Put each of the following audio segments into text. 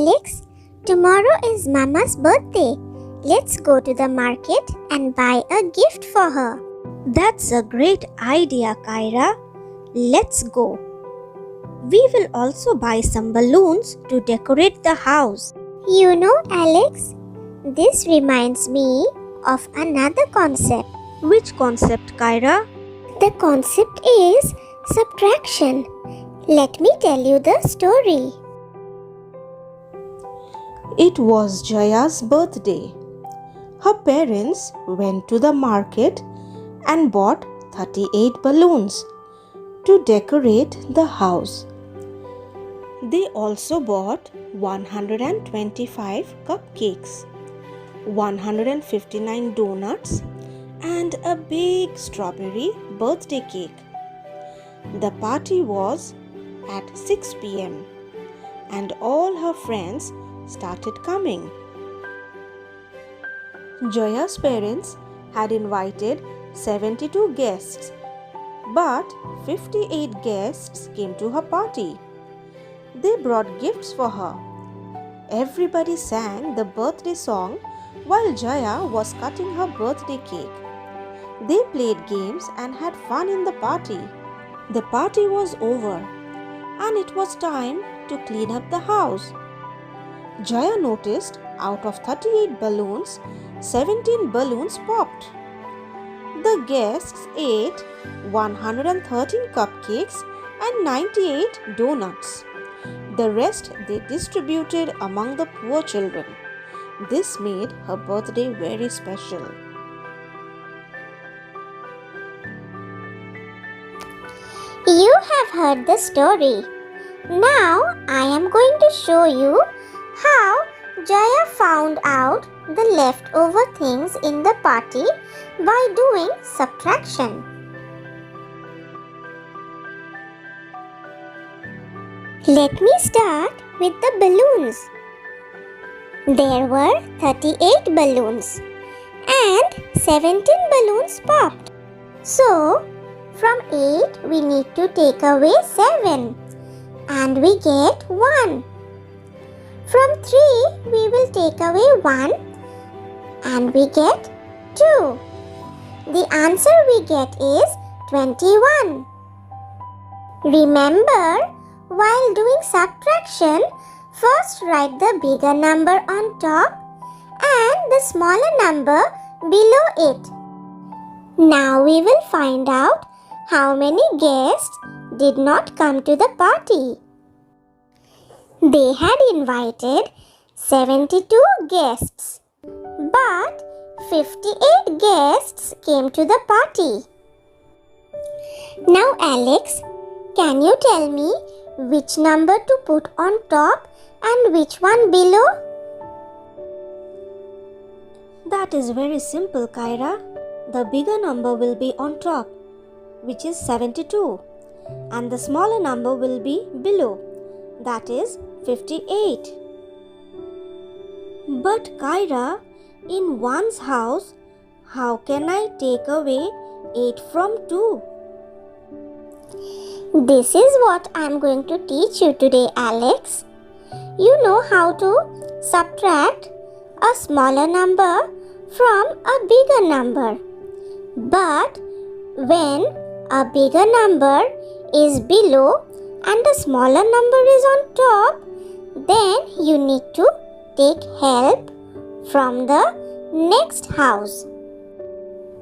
Alex, tomorrow is Mama's birthday. Let's go to the market and buy a gift for her. That's a great idea, Kyra. Let's go. We will also buy some balloons to decorate the house. You know, Alex, this reminds me of another concept. Which concept, Kyra? The concept is subtraction. Let me tell you the story. It was Jaya's birthday. Her parents went to the market and bought 38 balloons to decorate the house. They also bought 125 cupcakes, 159 donuts, and a big strawberry birthday cake. The party was at 6 p.m. and all her friends started coming. Jaya's parents had invited 72 guests, but 58 guests came to her party. They brought gifts for her. Everybody sang the birthday song while Jaya was cutting her birthday cake. They played games and had fun in the party. The party was over and it was time to clean up the house. Jaya noticed out of 38 balloons, 17 balloons popped. The guests ate 113 cupcakes and 98 donuts. The rest they distributed among the poor children. This made her birthday very special. You have heard the story. Now I am going to show you how Jaya found out the leftover things in the party by doing subtraction. Let me start with the balloons. There were 38 balloons and 17 balloons popped. So, from 8 we need to take away 7 and we get 1. From 3 we will take away 1 and we get 2. The answer we get is 21. Remember, while doing subtraction, first write the bigger number on top and the smaller number below it. Now we will find out how many guests did not come to the party. They had invited 72 guests, but 58 guests came to the party. Now Alex, can you tell me which number to put on top and which one below? That is very simple, Kyra. The bigger number will be on top, which is 72, and the smaller number will be below, that is 58. But Kyra, in one's house, how can I take away 8 from 2? This is what I am going to teach you today, Alex. You know how to subtract a smaller number from a bigger number. But when a bigger number is below and a smaller number is on top, then you need to take help from the next house,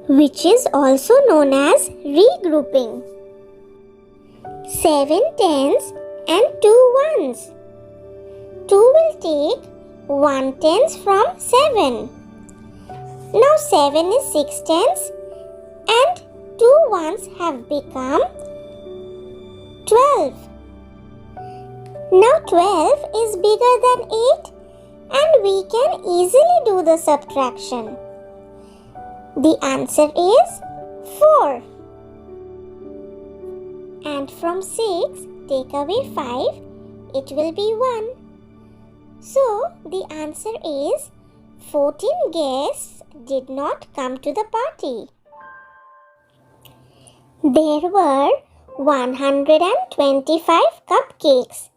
which is also known as regrouping. 7 tens and 2 ones. 2 will take 1 tens from 7. Now 7 is 6 tens and 2 ones have become 12. Now 12 is bigger than 8 and we can easily do the subtraction. The answer is 4. And from 6 take away 5, it will be 1. So the answer is 14 guests did not come to the party. There were 125 cupcakes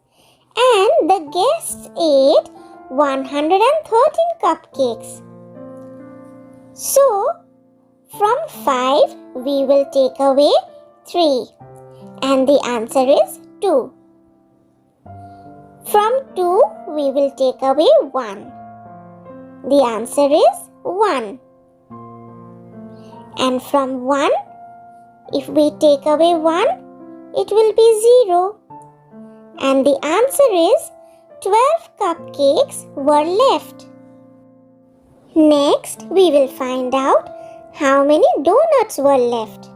and the guests ate 113 cupcakes. So, from 5 we will take away 3 and the answer is 2. From 2 we will take away 1. The answer is 1. And from 1, if we take away 1, it will be 0. And the answer is 12 cupcakes were left. Next, we will find out how many donuts were left.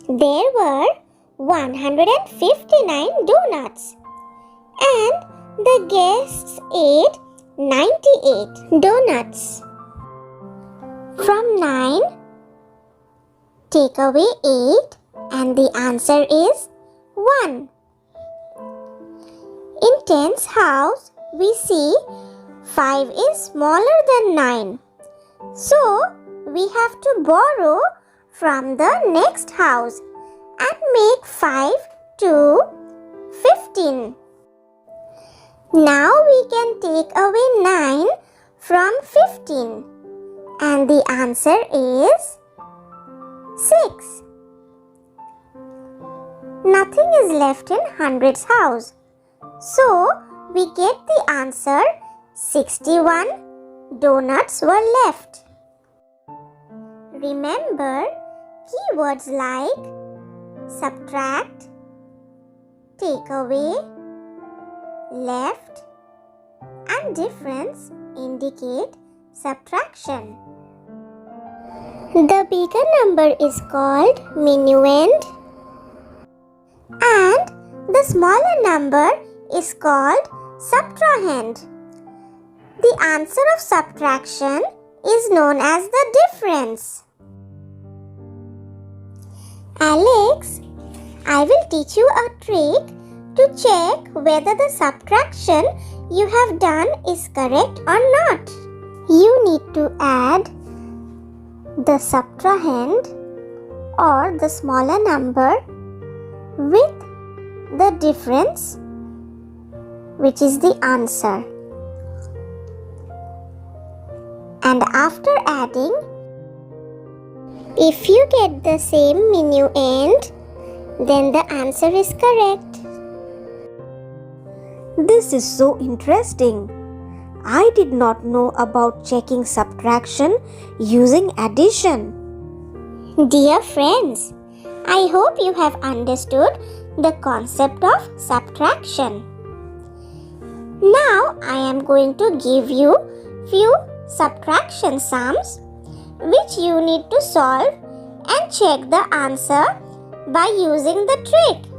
There were 159 donuts. And the guests ate 98 donuts. From 9, take away 8 and the answer is 1. In 10's house, we see 5 is smaller than 9. So, we have to borrow from the next house and make 5 to 15. Now we can take away 9 from 15 and the answer is 6. Nothing is left in 100's house. So we get the answer 61 donuts were left. Remember keywords like subtract, take away, left and difference indicate subtraction. The bigger number is called minuend and the smaller number is called subtrahend. The answer of subtraction is known as the difference. Alex, I will teach you a trick to check whether the subtraction you have done is correct or not. You need to add the subtrahend or the smaller number with the difference, which is the answer. And after adding, if you get the same minuend, then the answer is correct. This is so interesting. I did not know about checking subtraction using addition. Dear friends, I hope you have understood the concept of subtraction. Now I am going to give you few subtraction sums which you need to solve and check the answer by using the trick.